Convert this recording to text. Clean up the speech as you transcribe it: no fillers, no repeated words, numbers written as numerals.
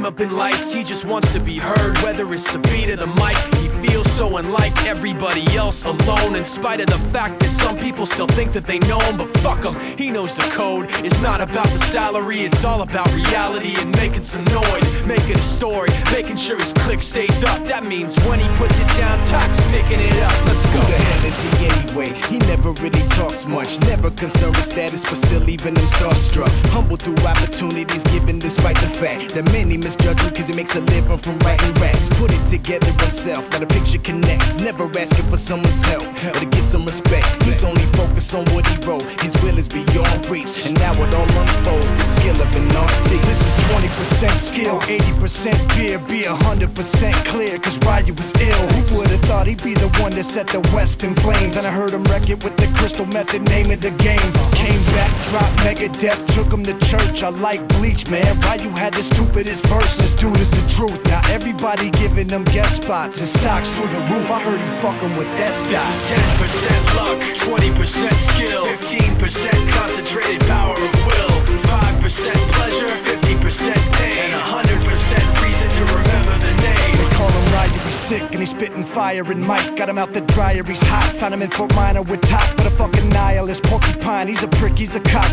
dim up in lights, he just wants to be heard. Whether it's the beat of the mic, he feels so unlike everybody else, alone. In spite of the fact that some people still think that they know him, but fuck him, he knows the code. It's not about the salary, it's all about reality and making some noise, making a story, making sure his click stays up. That means when he puts it down, Tox picking it up. Let's go. Who the hell is he anyway? He never really talks much, never concerned with status, but still leaving them starstruck. Humble through opportunities given despite the fact that many misjudge him cause he makes a living from writing raps. Put it together himself, now the picture connects, never asking for someone's help or to get some respect. He's only focused on what he wrote, his will is beyond reach, and now it all unfolds, the skill of an artist. This is 20% skill, 80% beer, be 100% clear, cause Ryu was ill. Who would've thought he'd be the one that set the West in flames? And I heard him wreck it with the Crystal Method, name of the game. Came back, dropped Megadeth, took him to church. I like Bleach, man. Ryu had the stupidest verse, this dude is the truth. Now everybody giving them guest spots and stocks through the roof. I heard he fucking with that stock. This is 10% luck, 20% skill, 15% concentrated power of will, 5% pleasure, 50% pain, and 100% reason to remember the name. They call him Ryu, he's sick and he's spitting fire. And Mike got him out the dryer, he's hot. Found him in Fort Minor with Top, but a fucking nihilist porcupine. He's a prick, he's a cock.